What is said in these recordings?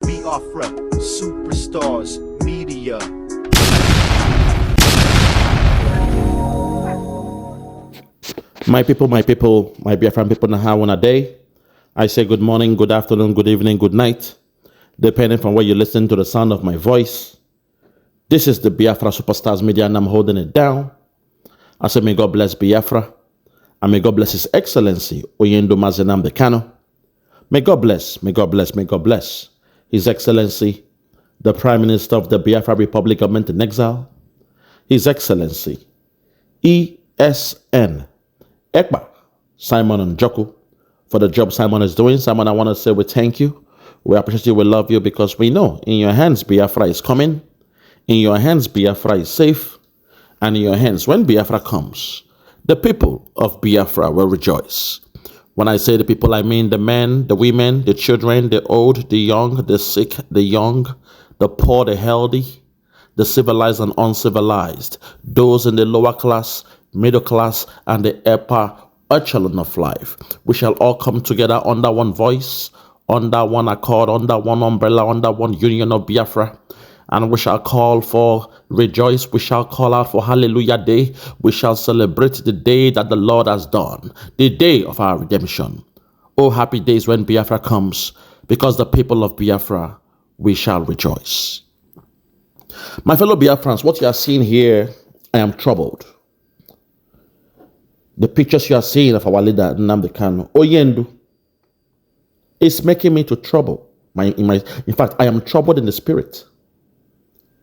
Biafra, superstars, media. My people, my Biafran people, how on a day? I say good morning, good afternoon, good evening, good night, depending from where you listen to the sound of my voice. This is the Biafra Superstars Media, and I'm holding it down. I say, may God bless Biafra, and may God bless His Excellency, Nnamdi Kanu. May God bless, may God bless, may God bless His Excellency, the Prime Minister of the Biafra Republic Government in Exile, His Excellency, ESN, Ekba, Simon Njoku, for the job Simon is doing. Simon, I want to say we thank you. We appreciate you. We love you because we know in your hands Biafra is coming. In your hands Biafra is safe. And in your hands, when Biafra comes, the people of Biafra will rejoice. When I say the people, I mean the men, the women, the children, the old, the young, the sick, the young, the poor, the healthy, the civilized and uncivilized, those in the lower class, middle class, and the upper echelon of life. We shall all come together under one voice, under one accord, under one umbrella, under one union of Biafra. And we shall call for rejoice. We shall call out for Hallelujah Day. We shall celebrate the day that the Lord has done, the day of our redemption. Oh, happy days when Biafra comes, because the people of Biafra, we shall rejoice. My fellow Biafrans, what you are seeing here, I am troubled. The pictures you are seeing of our leader, Nnamdi Kanu, Oyendu, is making me to trouble. In fact, I am troubled in the spirit,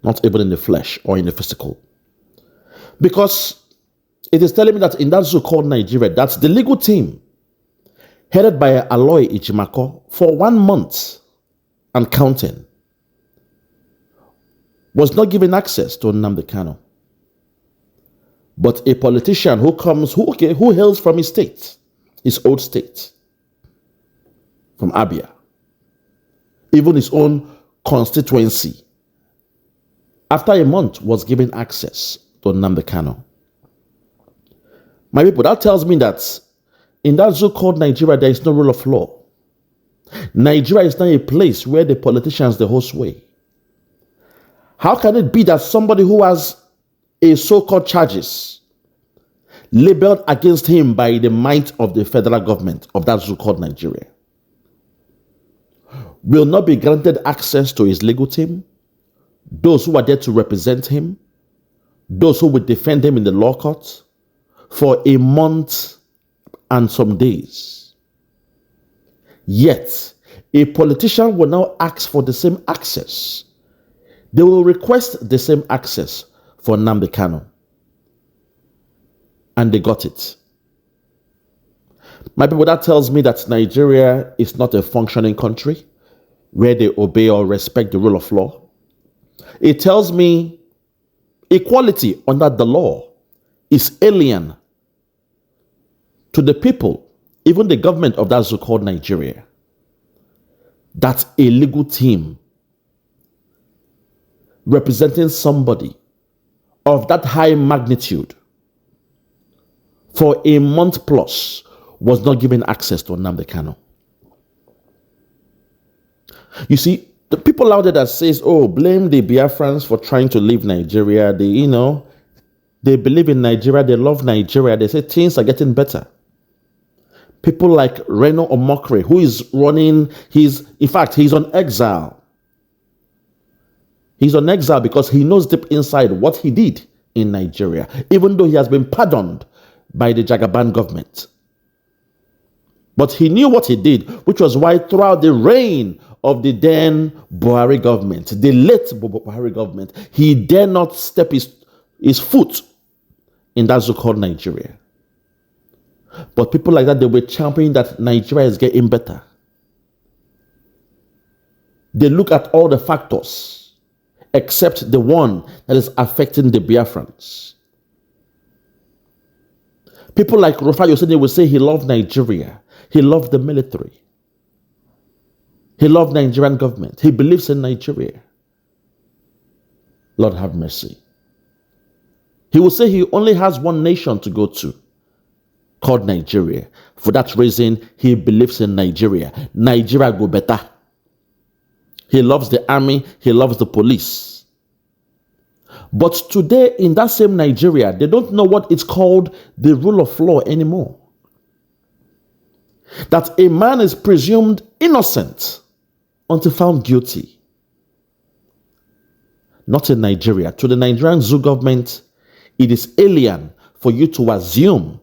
not even in the flesh or in the physical. Because it is telling me that in that so-called Nigeria, that's the legal team, headed by Aloy Ijimako, for 1 month and counting, was not given access to Nnamdi Kanu. But a politician who hails from his state, his old state, from Abia, even his own constituency, after a month was given access to Nnamdi Kanu. My people, that tells me that in that so-called Nigeria, there is no rule of law. Nigeria is not a place where the politicians, the whole sway. How can it be that somebody who has a so-called charges labeled against him by the might of the federal government of that so-called Nigeria will not be granted access to his legal team, those who are there to represent him, those who will defend him in the law court for a month and some days? Yet, a politician will now ask for the same access. They will request the same access for Nnamdi Kanu. And they got it. My people, that tells me that Nigeria is not a functioning country where they obey or respect the rule of law. It tells me equality under the law is alien to the people, even the government of that so-called Nigeria. That's a legal team representing somebody of that high magnitude for a month plus was not given access to Nnamdi Kanu. You see, the people out there that says, oh, blame the Biafrans for trying to leave Nigeria, they believe in Nigeria, they love Nigeria, they say things are getting better. People like Reno Omokri, who is running, he's on exile. He's on exile because he knows deep inside what he did in Nigeria, even though he has been pardoned by the Jagaban government. But he knew what he did, which was why throughout the reign of the then Buhari government, the late Buhari government, he dare not step his foot in that so-called Nigeria. But people like that, they were championing that Nigeria is getting better. They look at all the factors except the one that is affecting the Biafrans. People like Rufai Yosede will say he loved Nigeria. He loved the military. He loved Nigerian government. He believes in Nigeria. Lord have mercy. He will say he only has one nation to go to, called Nigeria. For that reason, he believes in Nigeria. Nigeria go better. He loves the army. He loves the police. But today in that same Nigeria, they don't know what it's called the rule of law anymore. That a man is presumed innocent until found guilty. Not in Nigeria. To the Nigerian zoo government, it is alien for you to assume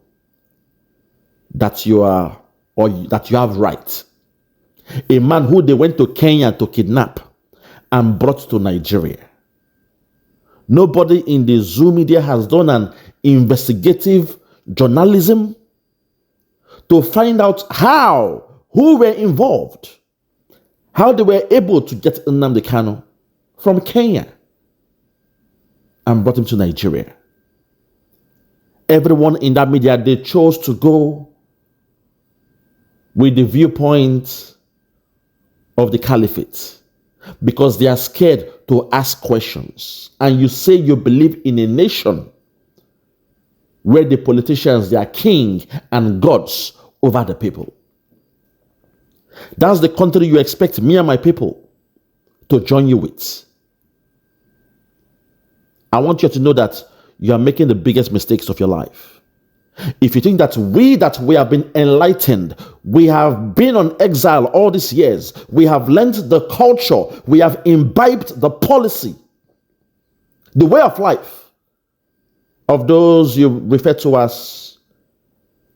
that you are, or that you have right. A man who they went to Kenya to kidnap and brought to Nigeria. Nobody in the zoo media has done an investigative journalism to find out who were involved, how they were able to get Nnamdi Kanu from Kenya and brought him to Nigeria. Everyone in that media, they chose to go with the viewpoint of the caliphate because they are scared to ask questions. And you say you believe in a nation where the politicians, they are king and gods over the people. That's the country you expect me and my people to join you with. I want you to know that you are making the biggest mistakes of your life. If you think that we have been enlightened, we have been on exile all these years, we have learned the culture, we have imbibed the policy, the way of life of those you refer to as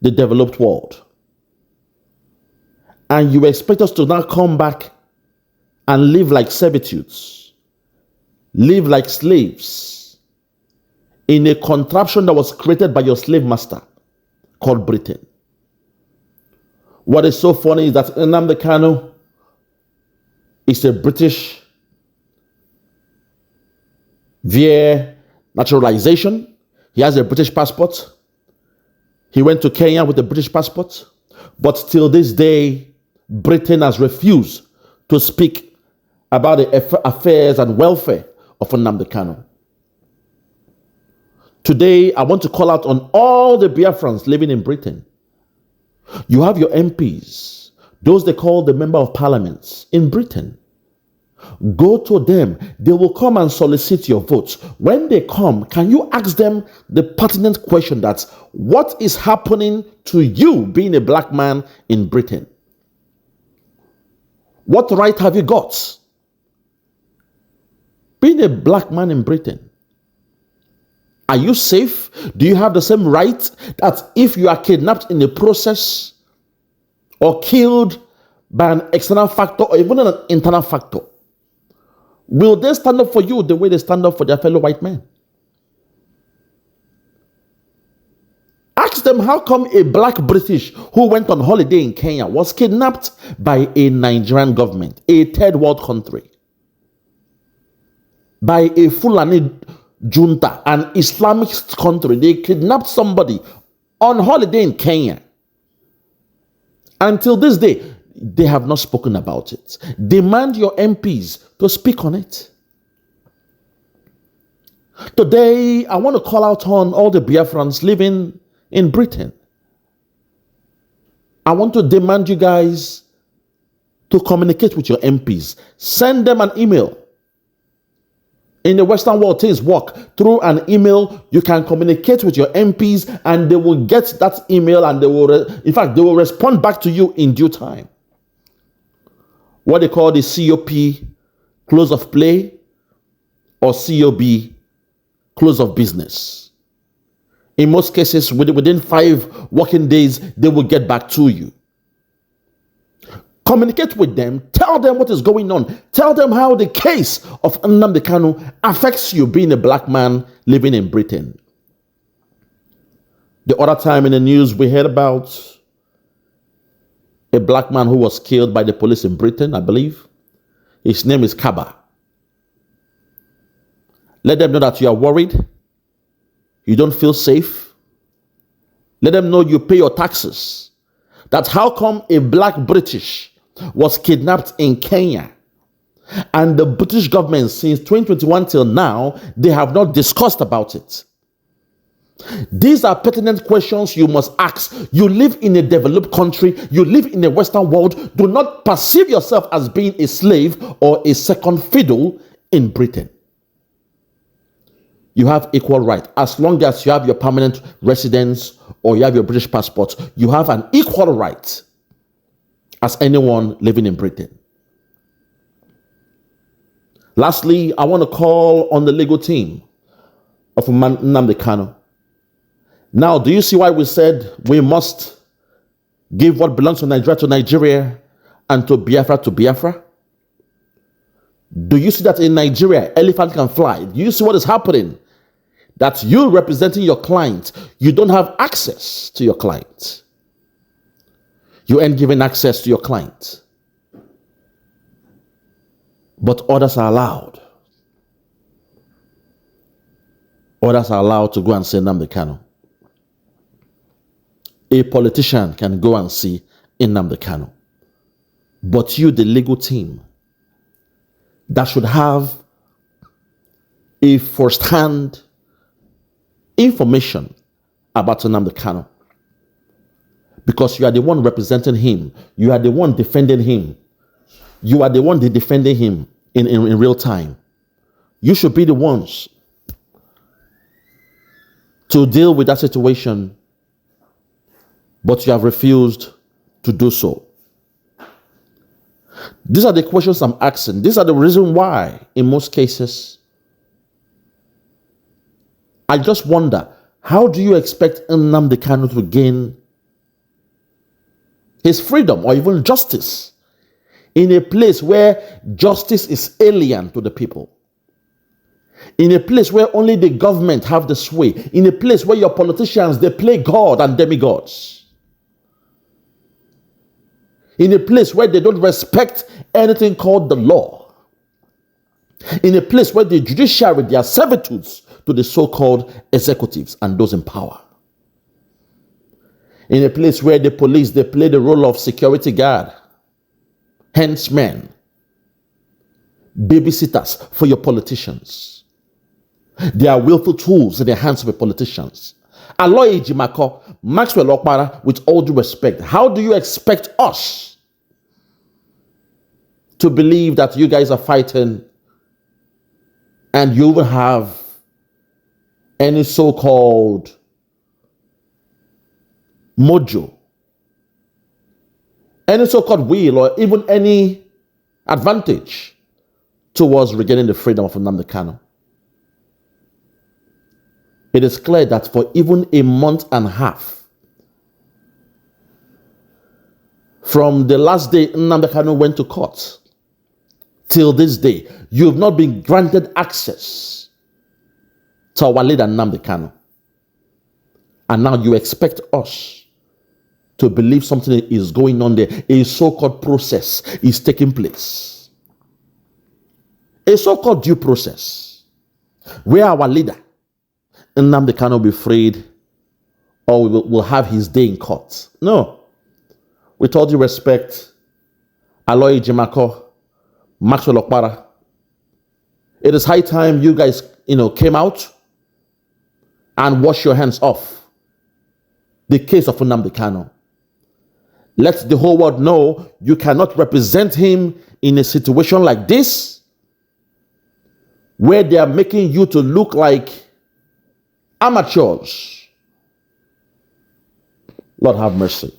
the developed world. And you expect us to now come back and live like servitudes, live like slaves in a contraption that was created by your slave master called Britain. What is so funny is that Nnamdi Kanu is a British via naturalization. He has a British passport. He went to Kenya with a British passport. But till this day, Britain has refused to speak about the affairs and welfare of Nnamdi Kanu. Today, I want to call out on all the Biafrans living in Britain. You have your MPs, those they call the Member of Parliaments in Britain. Go to them. They will come and solicit your votes. When they come, can you ask them the pertinent question that what is happening to you being a black man in Britain? What right have you got being a black man in Britain? Are you safe? Do you have the same right that if you are kidnapped in the process or killed by an external factor or even an internal factor, will they stand up for you the way they stand up for their fellow white men? Ask them how come a black British who went on holiday in Kenya was kidnapped by a Nigerian government, a third world country, by a Fulani junta, an Islamic country. They kidnapped somebody on holiday in Kenya. Until this day, they have not spoken about it. Demand your MPs to speak on it. Today, I want to call out on all the Biafrans living in Britain. I want to demand you guys to communicate with your MPs. Send them an email. In the Western world, things work. Through an email, you can communicate with your MPs and they will get that email and they will respond back to you in due time. What they call the COP, close of play, or COB, close of business. In most cases, within 5 working days, they will get back to you. Communicate with them. Tell them what is going on. Tell them how the case of Nnamdi Kanu affects you being a black man living in Britain. The other time in the news, we heard about a black man who was killed by the police in Britain, I believe. His name is Kaba. Let them know that you are worried. You don't feel safe. Let them know you pay your taxes. That's how come a black British was kidnapped in Kenya. And the British government, since 2021 till now, they have not discussed about it. These are pertinent questions you must ask. You live in a developed country. You live in a Western world. Do not perceive yourself as being a slave or a second fiddle in Britain. You have equal right. As long as you have your permanent residence or you have your British passport, you have an equal right as anyone living in Britain. Lastly, I want to call on the legal team of Nnamdi Kanu. Now, do you see why we said we must give what belongs to Nigeria and to Biafra? Do you see that in Nigeria, elephant can fly? Do you see what is happening? That you representing your client, you don't have access to your client. You ain't given access to your client. But others are allowed. Others are allowed to go and say Nnamdi Kanu. A politician can go and see Nnamdi Kanu. But you, the legal team, that should have a first-hand information about Nnamdi Kanu. Because you are the one representing him. You are the one defending him. You are the one defending him in real time. You should be the ones to deal with that situation, but you have refused to do so. These are the questions I'm asking. These are the reason why, in most cases, I just wonder, how do you expect Nnamdi Kanu to gain his freedom or even justice in a place where justice is alien to the people? In a place where only the government have the sway, in a place where your politicians, they play God and demigods, in a place where they don't respect anything called the law, in a place where the judiciary, they are servitudes to the so-called executives and those in power, in a place where the police, they play the role of security guard, henchmen, babysitters for your politicians. They are willful tools in the hands of the politicians. Aloy Jimako, Maxwell Okpara, with all due respect, how do you expect us to believe that you guys are fighting and you will have any so-called mojo, any so-called will, or even any advantage towards regaining the freedom of Nnamdi Kanu? It is clear that for even a month and a half, from the last day Nnamdi Kanu went to court till this day, you have not been granted access to our leader Nnamdi Kanu. And now you expect us to believe something is going on there. A so-called process is taking place. A so-called due process where our leader Nnamdi Kanu will be freed or will have his day in court. No. With all due respect, Aloy Jimako, Maxwell Okpara, it is high time you guys, came out and wash your hands off the case of Nnamdi Kanu. Let the whole world know you cannot represent him in a situation like this, where they are making you to look like amateurs. Lord have mercy.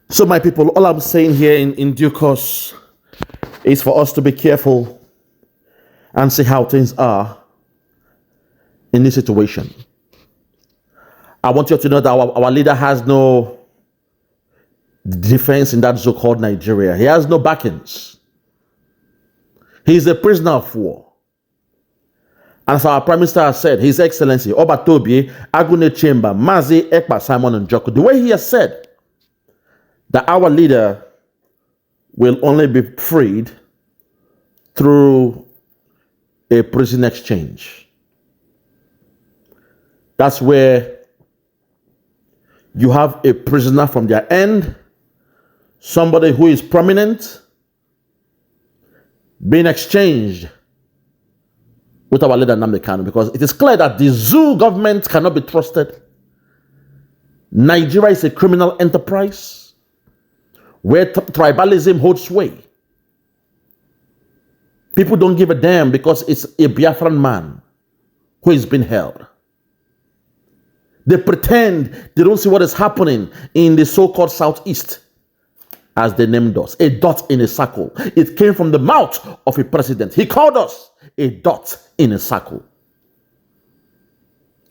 So my people, all I'm saying here in due course is for us to be careful and see how things are in this situation. I want you to know that our leader has no defense in that so-called Nigeria. He has no backings. He is a prisoner of war. As our Prime Minister has said, His Excellency Obatobi Agune Chamber, Mazi Ekpa Simon Njoku, the way he has said that our leader will only be freed through a prison exchange. That's where you have a prisoner from their end, somebody who is prominent, being exchanged with our leader Nnamdi Kanu, because it is clear that the zoo government cannot be trusted. Nigeria is a criminal enterprise where tribalism holds sway. People don't give a damn because it's a Biafran man who is being held. They pretend they don't see what is happening in the so-called Southeast, as they named us, a dot in a circle. It came from the mouth of a president. He called us a dot in a circle.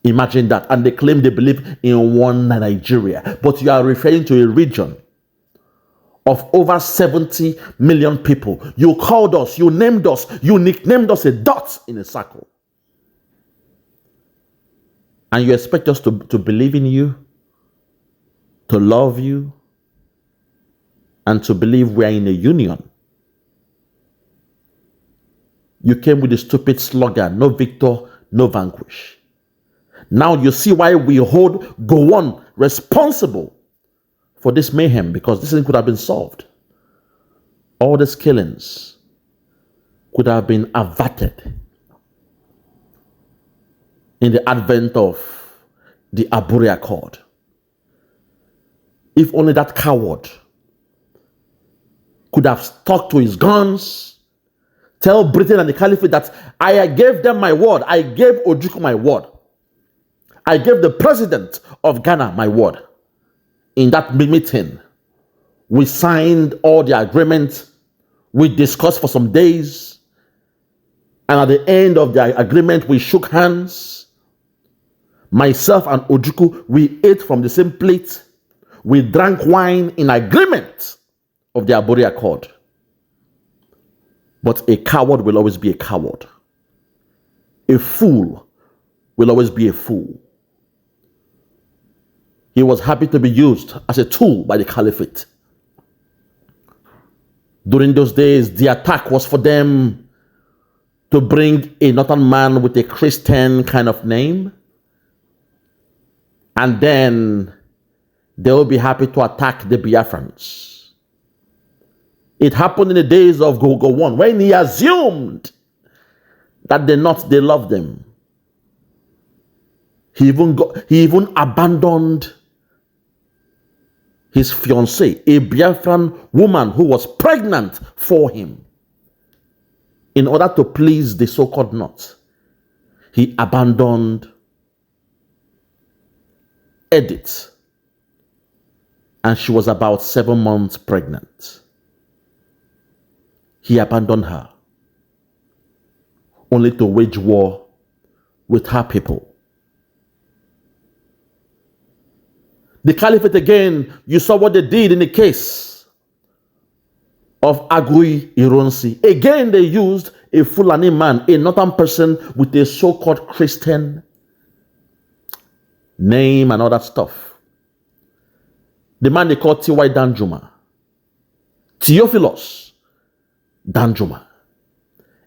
Imagine that. And they claim they believe in one Nigeria. But you are referring to a region of over 70 million people. You called us, you named us, you nicknamed us a dot in a circle. And you expect us to believe in you, to love you, and to believe we are in a union. You came with the stupid slogan, no victor, no vanquish. Now you see why we hold Gowon responsible for this mayhem, because this thing could have been solved. All these killings could have been averted in the advent of the Aburi Accord. If only that coward could have stuck to his guns, tell Britain and the Caliphate that I gave them my word, I gave Ojukwu my word, I gave the president of Ghana my word. In that meeting, we signed all the agreements, we discussed for some days, and at the end of the agreement, we shook hands. Myself and Ojukwu, we ate from the same plate. We drank wine in agreement of the Aburi Accord. But a coward will always be a coward. A fool will always be a fool. He was happy to be used as a tool by the Caliphate. During those days, the attack was for them to bring a northern man with a Christian kind of name. And then they will be happy to attack the Biafrans. It happened in the days of Gowon, when he assumed that they loved them. He even abandoned his fiancée, a Biafran woman who was pregnant for him, in order to please the so-called North. He abandoned Edith, and she was about 7 months pregnant. He abandoned her, only to wage war with her people. The Caliphate again, you saw what they did in the case of Agui Ironsi. Again, they used a Fulani man, a northern person with a so-called Christian name and all that stuff. The man they called T.Y. Danjuma, Theophilus Danjuma,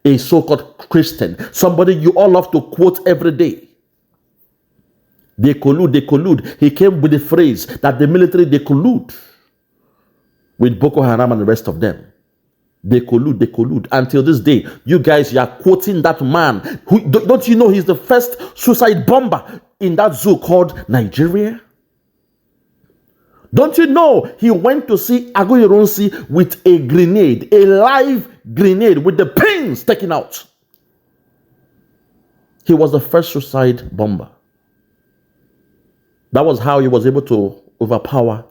a so-called Christian, somebody you all love to quote every day. They collude, they collude. He came with the phrase that the military, they collude with Boko Haram and the rest of them. They collude, they collude. Until this day, you guys, you are quoting that man. Who, don't you know he's the first suicide bomber in that zoo called Nigeria? Don't you know he went to see Agui Ironsi with a grenade, a live grenade with the pins taken out? He was the first suicide bomber. That was how he was able to overpower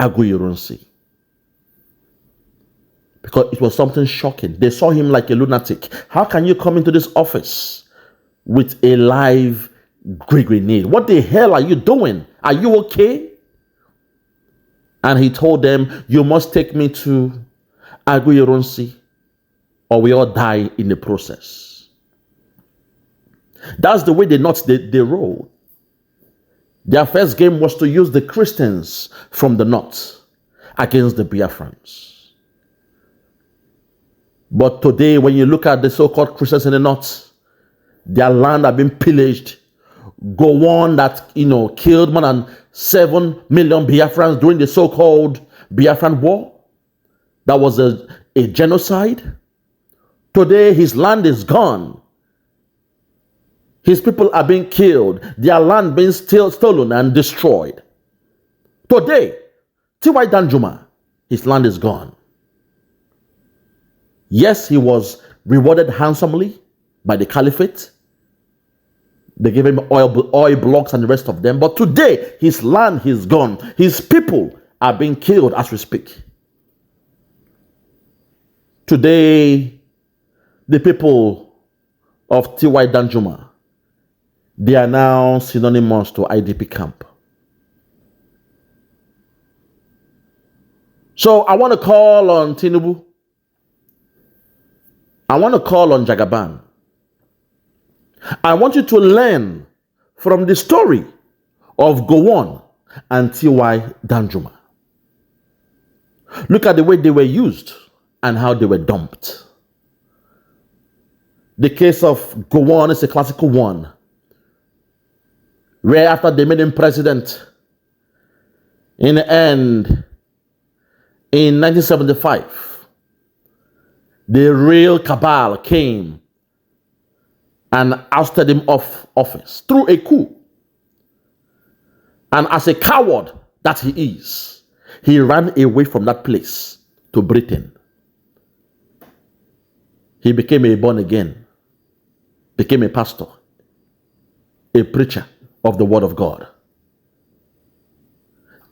Agui Ironsi. Because it was something shocking. They saw him like a lunatic. How can you come into this office with a live grenade? What the hell are you doing? Are you okay? And he told them, you must take me to Agui Ironsi or we all die in the process. That's the way they rolled. Their first game was to use the Christians from the north against the Biafrans. But today, when you look at the so-called Christians in the north, their land have been pillaged. Gowon that, killed more than 7 million Biafrans during the so-called Biafran War. That was a genocide. Today, his land is gone. His people are being killed. Their land being stolen and destroyed. Today, T.Y. Danjuma, his land is gone. Yes, he was rewarded handsomely by the caliphate. They gave him oil blocks and the rest of them. But today, his land is gone. His people are being killed as we speak. Today, the people of T.Y. Danjuma, they are now synonymous to IDP camp. So I want to call on Tinubu. I want to call on Jagaban. I want you to learn from the story of Gowon and T.Y. Danjuma. Look at the way they were used and how they were dumped. The case of Gowon is a classical one, where after they made him president, in the end, in 1975, the real cabal came and ousted him off office through a coup. And as a coward that he is, he ran away from that place to Britain. He became a born again, became a pastor, a preacher of the word of God.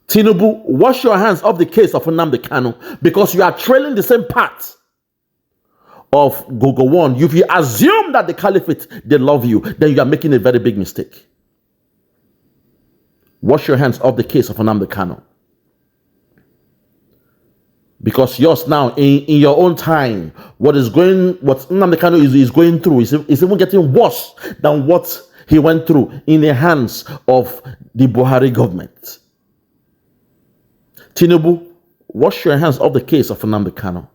Tinubu, wash your hands off the case of Nnamdi Kanu, because you are trailing the same path of Gowon. If you assume that the caliphate, they love you, then you are making a very big mistake. Wash your hands off the case of Nnamdi Kanu. Because yours now, in your own time, what Nnamdi Kanu is going through is even getting worse than what he went through in the hands of the Buhari government. Tinubu, wash your hands off the case of Nnamdi Kanu.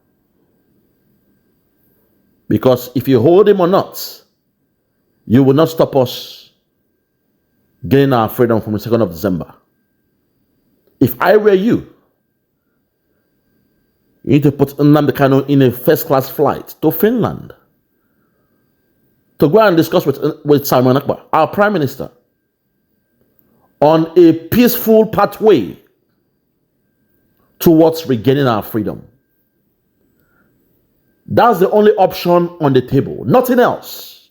Because if you hold him or not, you will not stop us getting our freedom from the 2nd of December. If I were you, you need to put Nnamdi Kanu in a first-class flight to Finland to go and discuss with Simon Ekpa, our Prime Minister, on a peaceful pathway towards regaining our freedom. That's the only option on the table, nothing else.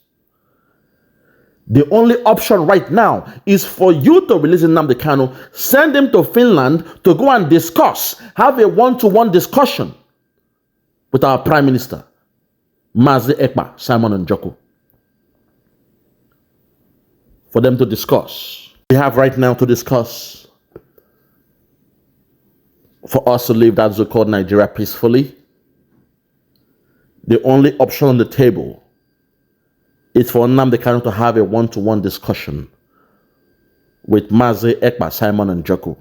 The only option right now is for you to release Nnamdi Kanu, send him to Finland to go and discuss, have a one-to-one discussion with our Prime Minister, Mazi Ekpa, Simon Njoku, for them to discuss. We have right now to discuss for us to leave that so-called Nigeria peacefully. The only option on the table is for Nnamdi Kanu to have a one-to-one discussion with Mazi Ekpa, Simon Njoku.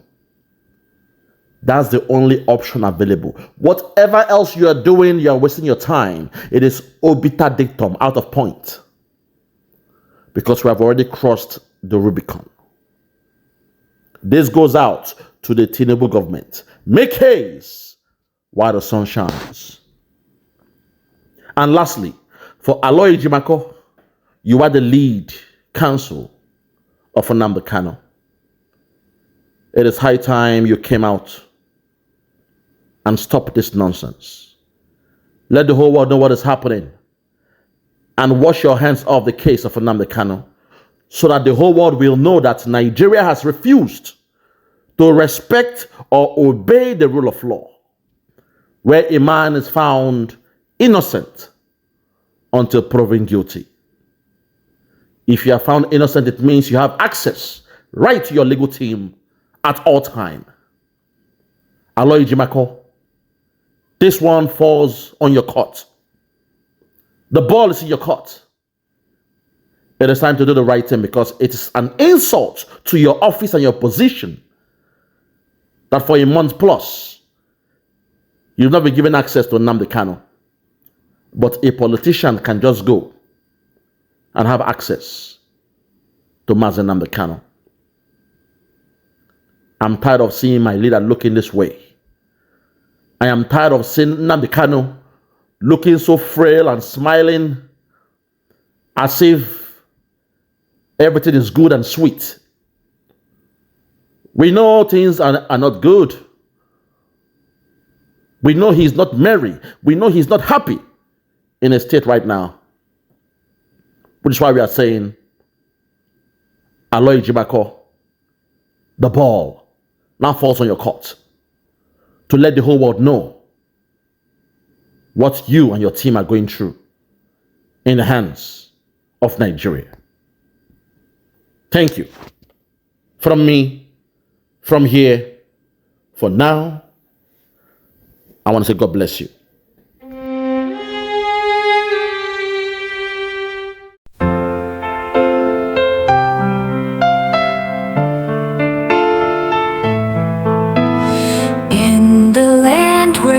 That's the only option available. Whatever else you are doing, you are wasting your time. It is obiter dictum, out of point. Because we have already crossed the Rubicon. This goes out to the Tinubu government. Make haste while the sun shines. And lastly, for Aloy Jimako, you are the lead counsel of Nnamdi Kanu. It is high time you came out and stopped this nonsense. Let the whole world know what is happening and wash your hands off the case of Nnamdi Kanu, so that the whole world will know that Nigeria has refused to respect or obey the rule of law, where a man is found innocent until proven guilty. If you are found innocent, it means you have access right to your legal team at all time. Aloy Jimako, this one falls on your court. The ball is in your court. It is time to do the right thing, because it is an insult to your office and your position that for a month plus, you've not been given access to Nnamdi Kanu. But a politician can just go and have access to Mazi Nnamdi Kanu. I'm tired of seeing my leader looking this way. I am tired of seeing Nnamdi Kanu looking so frail and smiling as if everything is good and sweet. We know things are not good. We know he's not merry. We know he's not happy in his state right now. Which is why we are saying, Aloy Jibako, the ball now falls on your court to let the whole world know what you and your team are going through in the hands of Nigeria. Thank you. From me, from here, for now, I want to say God bless you.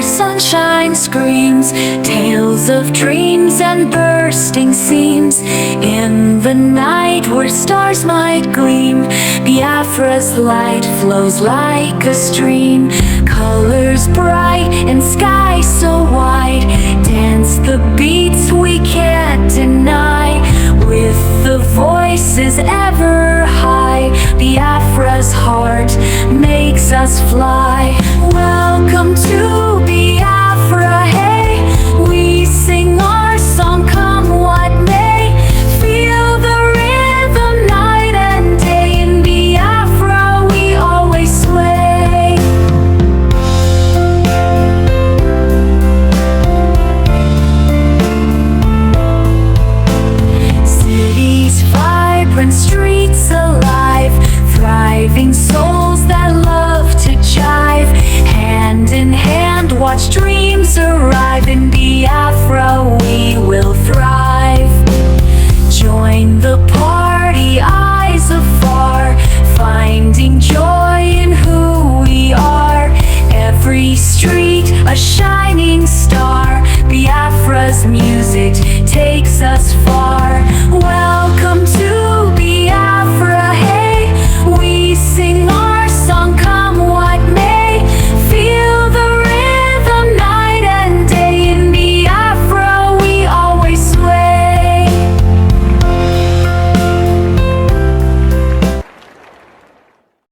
Sunshine screams, tales of dreams and bursting seams. In the night where stars might gleam, Biafra's light flows like a stream. Colors bright and sky so wide, dance the beats we can't deny. With the voices ever high, Biafra's heart makes us fly. Welcome to Biafra, hey, we sing our song, come what may. Feel the rhythm night and day. In Biafra we always sway. Cities vibrant, streets alive, thriving souls that love to jive. Hand in hand, watch dreams arrive. In Biafra we will thrive. Join the party, eyes afar, finding joy in who we are. Every street a shining star, Biafra's music takes us far.